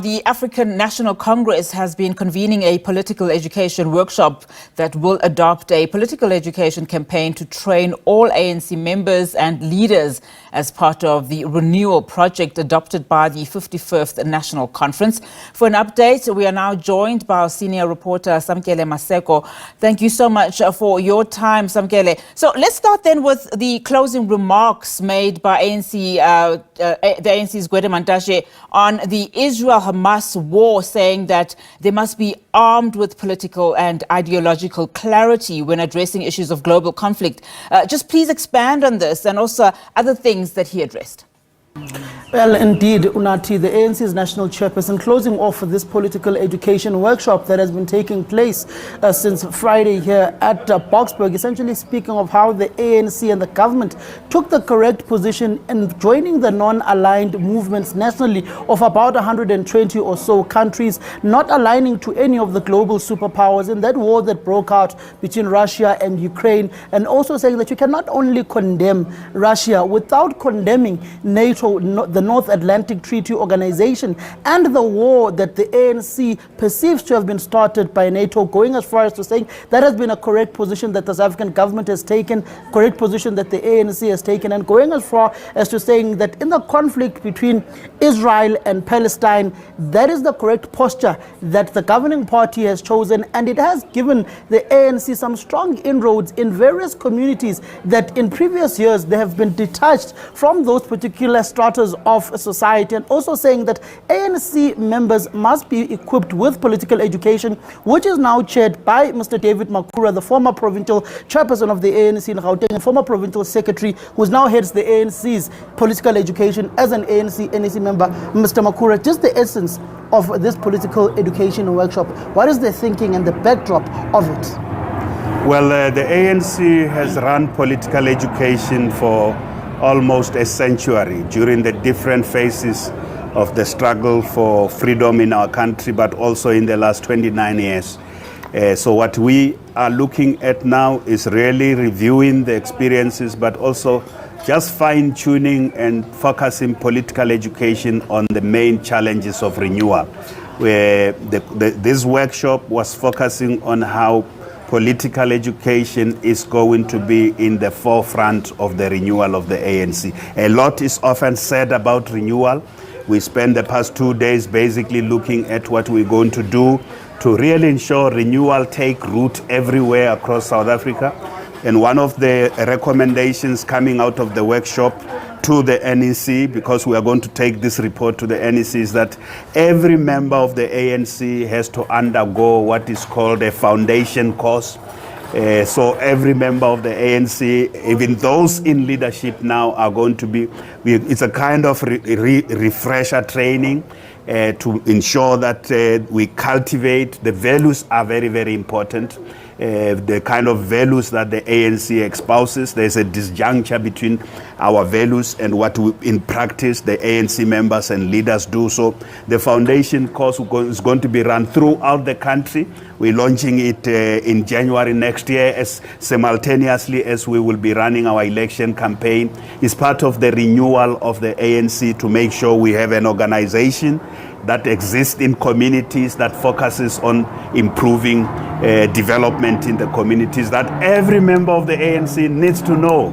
The African National Congress has been convening a political education workshop that will adopt a political education campaign to train all ANC members and leaders as part of the Renewal Project adopted by the 51st National Conference. For an update, we are now joined by our senior reporter, Samkele Maseko. Thank you so much for your time, Samkele. So let's start then with the closing remarks made by the ANC's Gwede Mantashe on the Israel-Hamas war, saying that they must be armed with political and ideological clarity when addressing issues of global conflict. Just please expand on this and also other things that he addressed. Well, indeed, Unati, the ANC's national chairperson, closing off this political education workshop that has been taking place since Friday here at Boksburg, essentially speaking of how the ANC and the government took the correct position in joining the non-aligned movements nationally of about 120 or so countries, not aligning to any of the global superpowers in that war that broke out between Russia and Ukraine, and also saying that you cannot only condemn Russia without condemning NATO, the North Atlantic Treaty Organization, and the war that the ANC perceives to have been started by NATO, going as far as to saying that has been a correct position that the South African government has taken, correct position that the ANC has taken, and going as far as to saying that in the conflict between Israel and Palestine, that is the correct posture that the governing party has chosen, and it has given the ANC some strong inroads in various communities that in previous years they have been detached from those particular stratas of society, and also saying that ANC members must be equipped with political education, which is now chaired by Mr. David Makhura, the former provincial chairperson of the ANC in Gauteng, and former provincial secretary, who now heads the ANC's political education as an NEC member. Mr. Makhura, just the essence of this political education workshop, what is the thinking and the backdrop of it? Well, the ANC has run political education for almost a century during the different phases of the struggle for freedom in our country, but also in the last 29 years. So what we are looking at now is really reviewing the experiences, but also just fine-tuning and focusing political education on the main challenges of renewal. Where this workshop was focusing on how political education is going to be in the forefront of the renewal of the ANC. A lot is often said about renewal. We spent the past 2 days basically looking at what we're going to do to really ensure renewal take root everywhere across South Africa. And one of the recommendations coming out of the workshop to the NEC, because we are going to take this report to the NEC, is that every member of the ANC has to undergo what is called a foundation course. So every member of the ANC, even those in leadership now, are going to be, it's a kind of refresher training to ensure that we cultivate. The values are very, very important. The kind of values that the ANC espouses. There's a disjuncture between our values and what in practice the ANC members and leaders do. So the foundation course is going to be run throughout the country. We're launching it in January next year, as simultaneously as we will be running our election campaign. It's part of the renewal of the ANC to make sure we have an organization that exists in communities, that focuses on improving development in the communities, that every member of the ANC needs to know.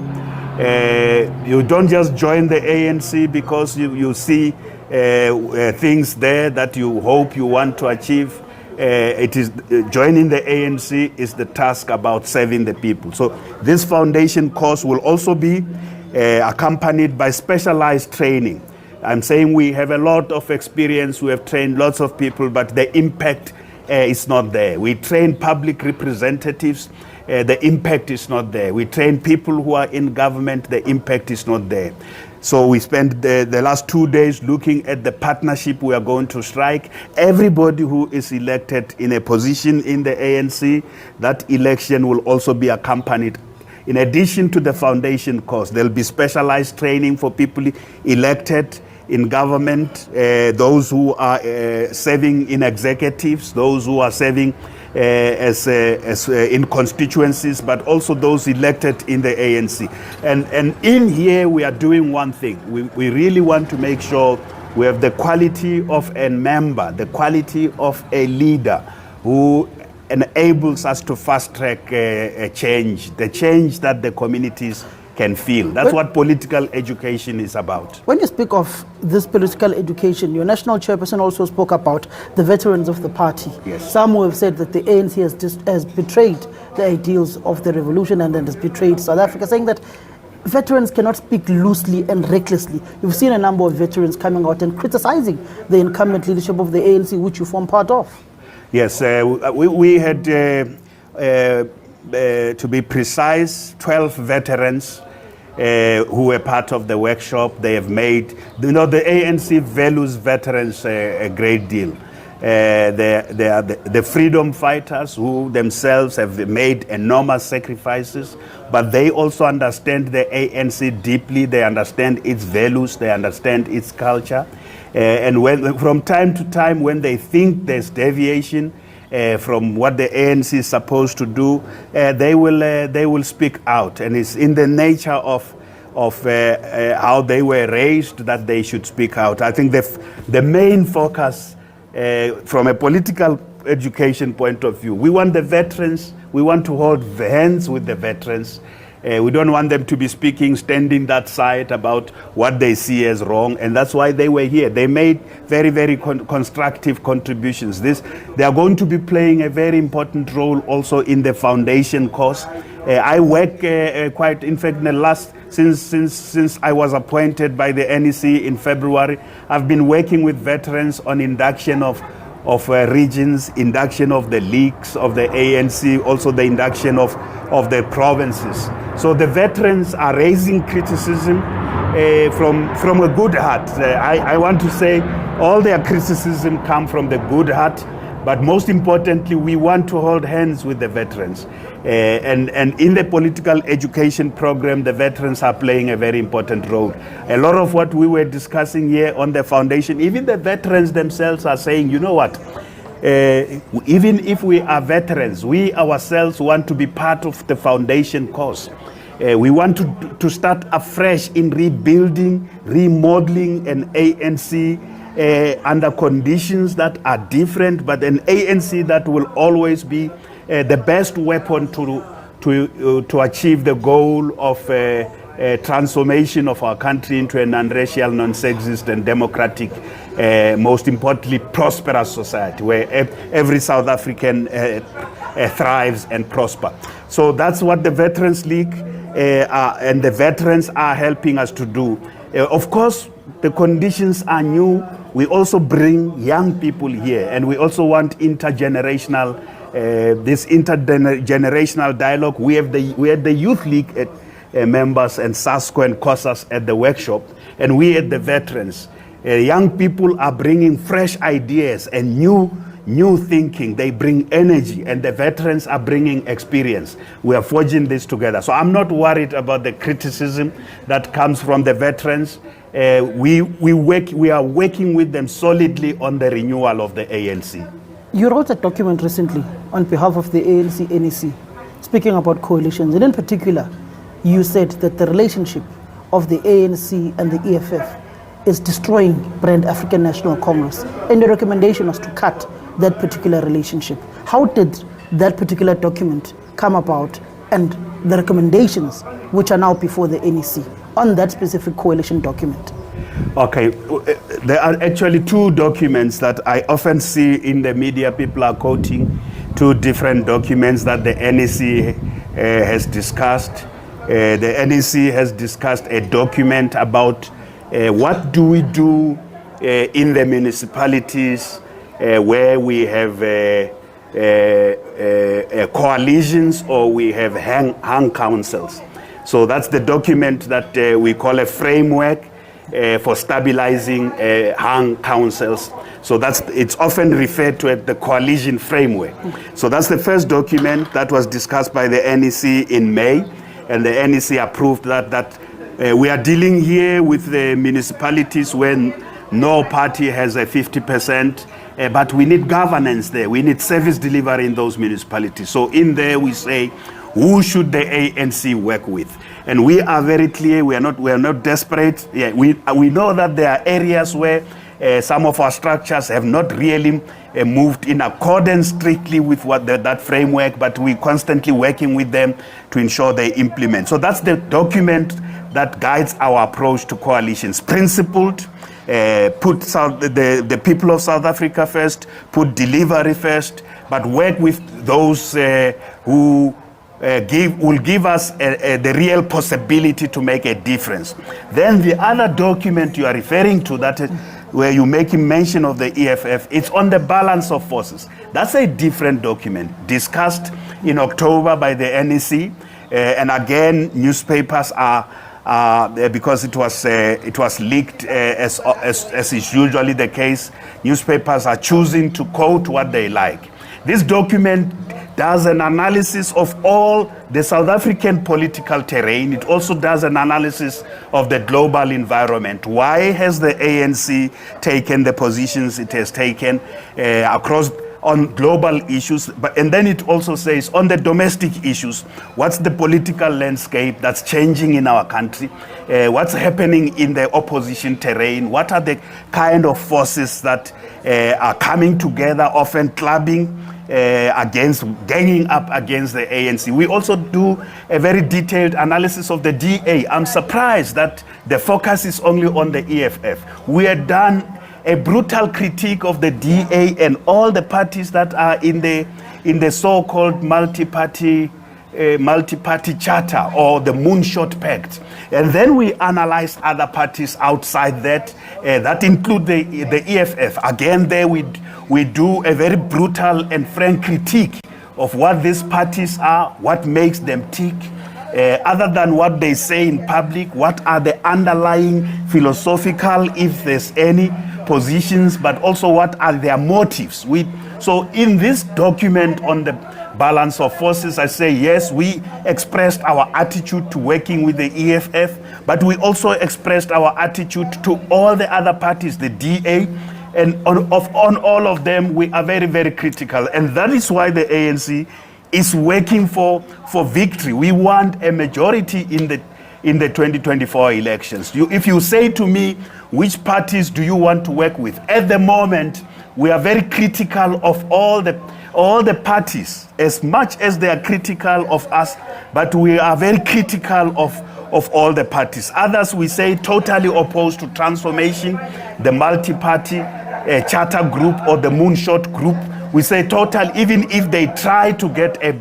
You don't just join the ANC because you see things there that you hope you want to achieve. It is joining the ANC is the task about serving the people. So this foundation course will also be accompanied by specialized training. I'm saying we have a lot of experience, we have trained lots of people, but the impact is not there. We train public representatives, the impact is not there. We train people who are in government, the impact is not there. So we spent the last 2 days looking at the partnership we are going to strike. Everybody who is elected in a position in the ANC, that election will also be accompanied. In addition to the foundation course, there'll be specialized training for people elected in government, those who are serving in executives, those who are serving in constituencies, but also those elected in the ANC. And in here we are doing one thing. We really want to make sure We have the quality of a member, the quality of a leader who enables us to fast-track a change, the change that the communities can feel. That's what political education is about. When you speak of this political education, your national chairperson also spoke about the veterans of the party. Yes. Some who have said that the ANC has betrayed the ideals of the revolution and then has betrayed South Africa, saying that veterans cannot speak loosely and recklessly. You've seen a number of veterans coming out and criticizing the incumbent leadership of the ANC, which you form part of. Yes, we had, to be precise, 12 veterans who were part of the workshop. They have made, the ANC values veterans a great deal. They are the freedom fighters who themselves have made enormous sacrifices, but they also understand the ANC deeply. They understand its values, they understand its culture. And when, from time to time, when they think there's deviation from what the ANC is supposed to do, they will speak out. And it's in the nature of how they were raised that they should speak out. I think the main focus from a political education point of view, we want the veterans, we want to hold hands with the veterans. We don't want them to be speaking, standing that side about what they see as wrong, and that's why they were here. They made very, very constructive contributions. They are going to be playing a very important role also in the foundation course. I work quite, in fact, since I was appointed by the NEC in February, I've been working with veterans on induction of regions, induction of the leagues of the ANC, also the induction of the provinces. So the veterans are raising criticism from a good heart. I want to say all their criticism come from the good heart, but most importantly, we want to hold hands with the veterans. And in the political education program, the veterans are playing a very important role. A lot of what we were discussing here on the foundation, even the veterans themselves are saying, you know what, even if we are veterans, we ourselves want to be part of the foundation course. We want to start afresh in rebuilding, remodeling an ANC under conditions that are different, but an ANC that will always be the best weapon to achieve the goal of transformation of our country into a non-racial, non-sexist and democratic, most importantly, prosperous society where every South African thrives and prosper. So that's what the Veterans League and the veterans are helping us to do. Of course, the conditions are new. We also bring young people here, and we also want intergenerational this intergenerational dialogue. We had the Youth League members and SASCO and COSAS at the workshop, and we had the veterans. Young people are bringing fresh ideas and new thinking. They bring energy, and the veterans are bringing experience. We are forging this together. So I'm not worried about the criticism that comes from the veterans. We are working with them solidly on the renewal of the ANC. You wrote a document recently on behalf of the ANC NEC, speaking about coalitions, and in particular, you said that the relationship of the ANC and the EFF is destroying brand African National Congress, and the recommendation was to cut that particular relationship. How did that particular document come about, and the recommendations which are now before the NEC on that specific coalition document? Okay, there are actually two documents that I often see in the media. People are quoting two different documents that the NEC has discussed. The NEC has discussed a document about what do we do in the municipalities where we have coalitions or we have hung councils. So that's the document that we call a framework for stabilizing hung councils. So it's often referred to as the coalition framework. So that's the first document that was discussed by the NEC in May, and the NEC approved that we are dealing here with the municipalities when no party has a 50%, but we need governance there. We need service delivery in those municipalities. So in there we say, who should the ANC work with? And we are very clear. We are not desperate. Yeah, we know that there are areas where Some of our structures have not really moved in accordance strictly with what that framework, but we're constantly working with them to ensure they implement. So that's the document that guides our approach to coalitions. Principled, put the people of South Africa first, put delivery first, but work with those who will give us the real possibility to make a difference. Then the other document you are referring to, that where you're making mention of the EFF, it's on the balance of forces. That's a different document discussed in October by the NEC, and again, newspapers are because it was leaked as is usually the case. Newspapers are choosing to quote what they like. This document does an analysis of all the South African political terrain. It also does an analysis of the global environment. Why has the ANC taken the positions it has taken across on global issues? And then it also says on the domestic issues, what's the political landscape that's changing in our country? What's happening in the opposition terrain? What are the kind of forces that are coming together, often clubbing ganging up against the ANC? We also do a very detailed analysis of the DA. I'm surprised that the focus is only on the EFF. We have done a brutal critique of the DA and all the parties that are in the so-called multi-party charter or the Moonshot Pact. And then we analyze other parties outside that, that include the EFF. Again, there we do a very brutal and frank critique of what these parties are, what makes them tick, other than what they say in public, what are the underlying philosophical, if there's any, positions, but also what are their motives. So in this document on the balance of forces, I say, yes, we expressed our attitude to working with the EFF, but we also expressed our attitude to all the other parties, the DA, and on all of them, we are very, very critical. And that is why the ANC is working for victory. We want a majority in the 2024 elections. If you say to me, which parties do you want to work with? At the moment, we are very critical of all the parties, as much as they are critical of us, but we are very critical of all the parties. Others, we say, totally opposed to transformation, the multi-party charter group or the Moonshot group. We say total, even if they try to get a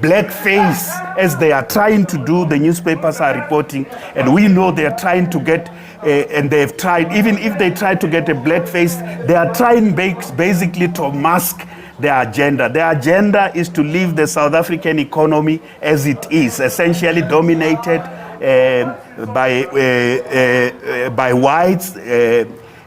black face, as they are trying to do, the newspapers are reporting, and we know they are trying to get, and they've tried, even if they try to get a black face, they are trying basically to mask their agenda. Their agenda is to leave the South African economy as it is, essentially dominated by whites,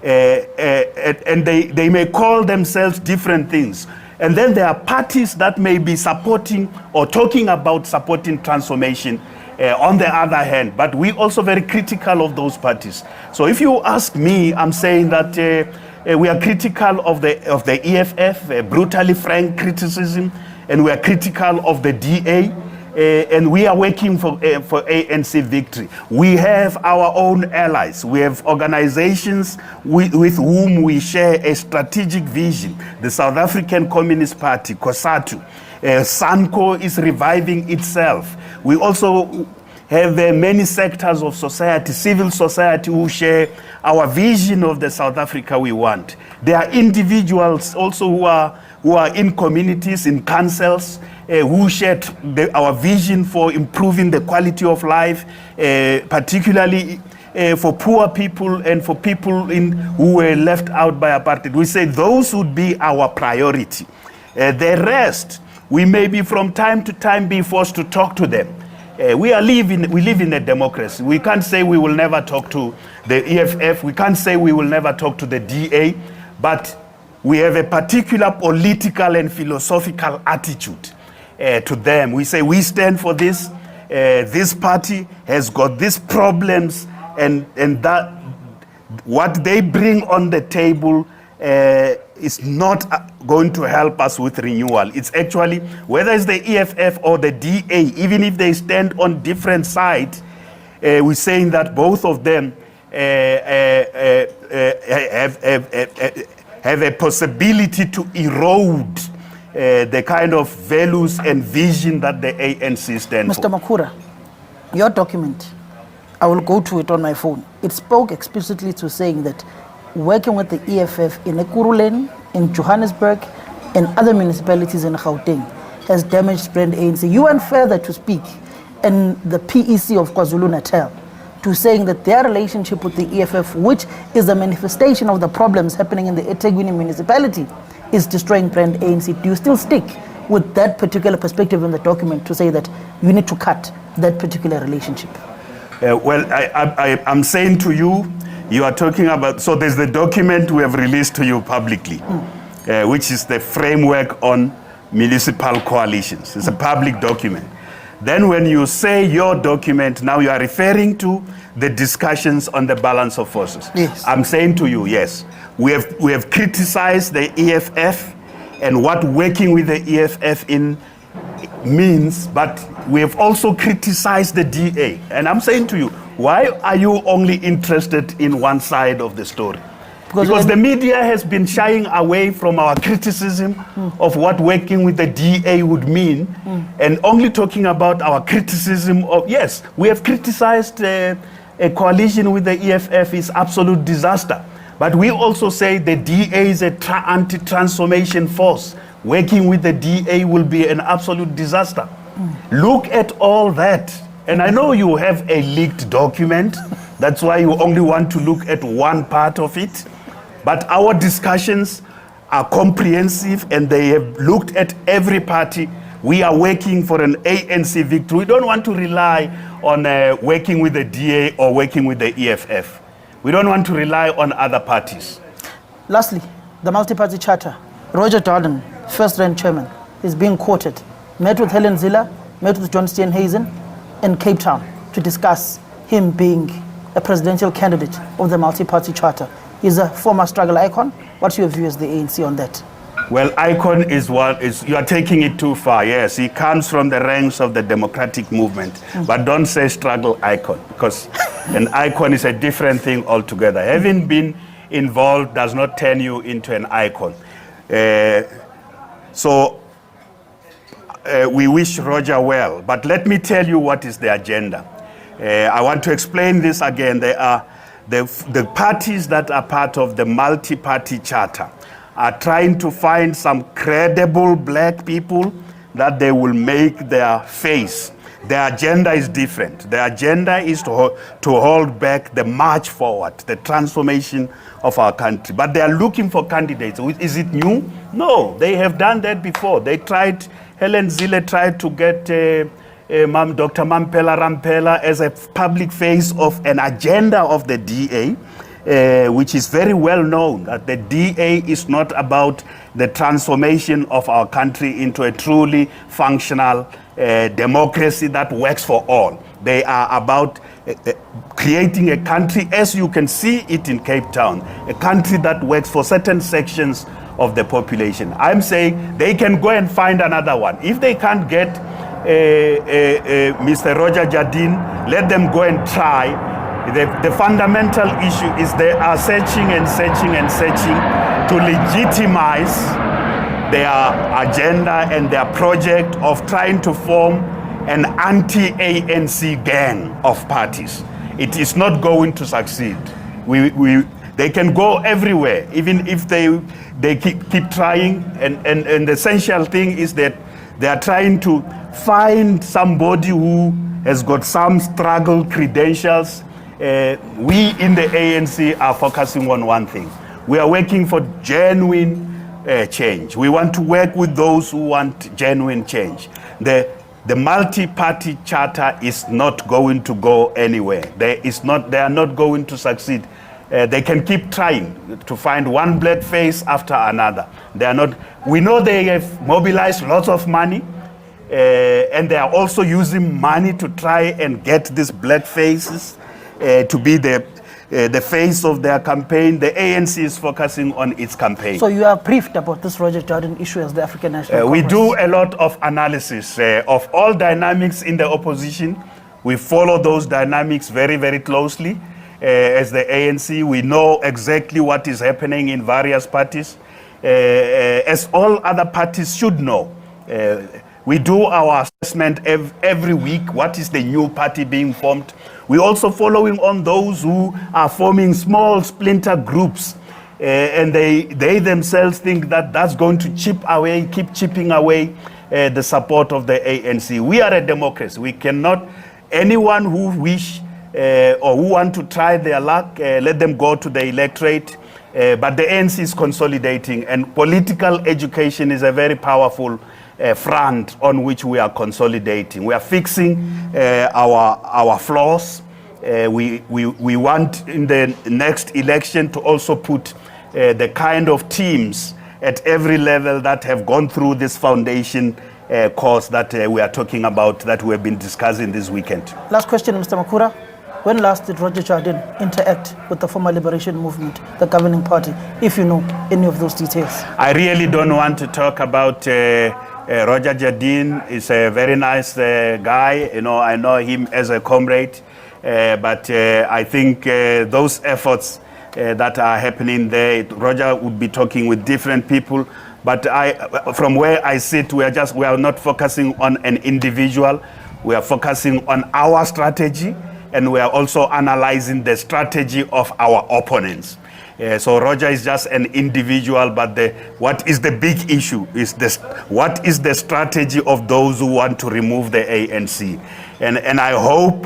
and they may call themselves different things. And then there are parties that may be supporting or talking about supporting transformation on the other hand, but we also very critical of those parties. So if you ask me, I'm saying that we are critical of the EFF, brutally frank criticism, and we are critical of the DA, and we are working for ANC victory. We have our own allies. We have organizations with whom we share a strategic vision. The South African Communist Party, COSATU. SANCO is reviving itself. We also have many sectors of society, civil society, who share our vision of the South Africa we want. There are individuals also who are in communities, in councils, who shared our vision for improving the quality of life, particularly for poor people and for people who were left out by apartheid. We say those would be our priority. The rest, we may be from time to time be forced to talk to them. We live in a democracy. We can't say we will never talk to the EFF. We can't say we will never talk to the DA, but we have a particular political and philosophical attitude to them. We say we stand for this. This party has got these problems, and that what they bring on the table is not going to help us with renewal. It's actually, whether it's the EFF or the DA, even if they stand on different sides, we're saying that both of them have a possibility to erode the kind of values and vision that the ANC stands for. Mr. Makhura, your document, I will go to it on my phone. It spoke explicitly to saying that working with the EFF in Ekurhuleni, in Johannesburg, and other municipalities in Gauteng has damaged brand ANC. You went further to speak in the PEC of KwaZulu-Natal to saying that their relationship with the EFF, which is a manifestation of the problems happening in the eThekwini municipality, is destroying brand ANC. Do you still stick with that particular perspective in the document to say that you need to cut that particular relationship? Well, I'm saying to you, you are talking about, so there's the document we have released to you publicly, which is the framework on municipal coalitions. It's a public document. Then when you say your document, now you are referring to the discussions on the balance of forces. Yes. I'm saying to you, yes, we have criticized the EFF and what working with the EFF in means, but we have also criticized the DA. And I'm saying to you, why are you only interested in one side of the story? Because the media has been shying away from our criticism of what working with the DA would mean, and only talking about our criticism of, yes, we have criticized a coalition with the EFF is absolute disaster. But we also say the DA is an anti-transformation force. Working with the DA will be an absolute disaster. Look at all that. And I know you have a leaked document. That's why you only want to look at one part of it. But our discussions are comprehensive and they have looked at every party. We are working for an ANC victory. We don't want to rely on working with the DA or working with the EFF. We don't want to rely on other parties. Lastly, the multi-party charter. Roger Darden, first-rank chairman, is being quoted. Met with Helen Zille, met with John Steenhuisen in Cape Town to discuss him being a presidential candidate of the multi-party charter. He's a former struggle icon. What's your view as the ANC on that? Well, icon is you are taking it too far. Yes, he comes from the ranks of the democratic movement, but don't say struggle icon, because an icon is a different thing altogether. Having been involved does not turn you into an icon. We wish Roger well, but let me tell you what is the agenda. I want to explain this again. There are the parties that are part of the multi-party charter are trying to find some credible black people that they will make their face. The agenda is different. The agenda is to hold back the march forward, the transformation of our country. But they are looking for candidates. Is it new? No, they have done that before. They tried, Helen Zille tried to get Dr. Mampela Rampela as a public face of an agenda of the DA, which is very well known that the DA is not about the transformation of our country into a truly functional democracy that works for all. They are about creating a country, as you can see it in Cape Town, a country that works for certain sections of the population. I'm saying they can go and find another one. If they can't get Mr. Roger Jardine, let them go and try. The fundamental issue is they are searching and searching and searching to legitimize their agenda and their project of trying to form an anti-ANC gang of parties. It is not going to succeed. They can go everywhere, even if they keep trying. And the essential thing is that they are trying to find somebody who has got some struggle credentials. We in the ANC are focusing on one thing. We are working for genuine change. We want to work with those who want genuine change. The multi-party charter is not going to go anywhere. They are not going to succeed. They can keep trying to find one black face after another. They are not. We know they have mobilized lots of money, and they are also using money to try and get these black faces to be the face of their campaign. The ANC is focusing on its campaign. So you are briefed about this Roger Jordan issue as the African National We Congress. do a lot of analysis of all dynamics in the opposition. We follow those dynamics very, very closely. as the ANC. We know exactly what is happening in various parties, as all other parties should know. We do our assessment every week. What is the new party being formed? We're also following on those who are forming small splinter groups, and they themselves think that that's going to keep chipping away the support of the ANC. We are a democracy. We cannot, anyone who wish or who want to try their luck, let them go to the electorate. But the ANC is consolidating, and political education is a very powerful front on which we are consolidating. We are fixing our flaws. We want in the next election to also put the kind of teams at every level that have gone through this foundation course that we are talking about, that we have been discussing this weekend. Last question, Mr. Makhura. When last did Roger Jardine interact with the Former Liberation Movement, the governing party, if you know any of those details? I really don't want to talk about Roger Jardine. He's a very nice guy. You know, I know him as a comrade, but I think those efforts that are happening there, Roger would be talking with different people. But from where I sit, we are not focusing on an individual. We are focusing on our strategy, and we are also analyzing the strategy of our opponents. So Roger is just an individual, but what is the big issue is what is the strategy of those who want to remove the ANC. And I hope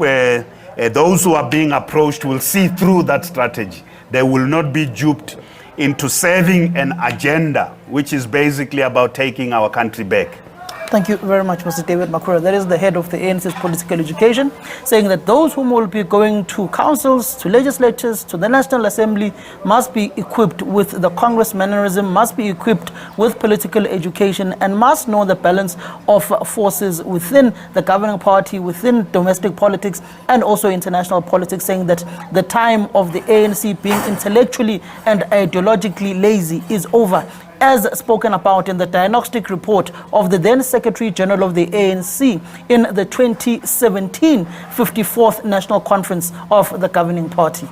those who are being approached will see through that strategy. They will not be duped into serving an agenda, which is basically about taking our country back. Thank you very much, Mr. David Makhura. That is the head of the ANC's political education, saying that those whom will be going to councils, to legislatures, to the National Assembly must be equipped with the Congress mannerism, must be equipped with political education, and must know the balance of forces within the governing party, within domestic politics, and also international politics, saying that the time of the ANC being intellectually and ideologically lazy is over, as spoken about in the diagnostic report of the then Secretary General of the ANC in the 2017 54th National Conference of the governing party.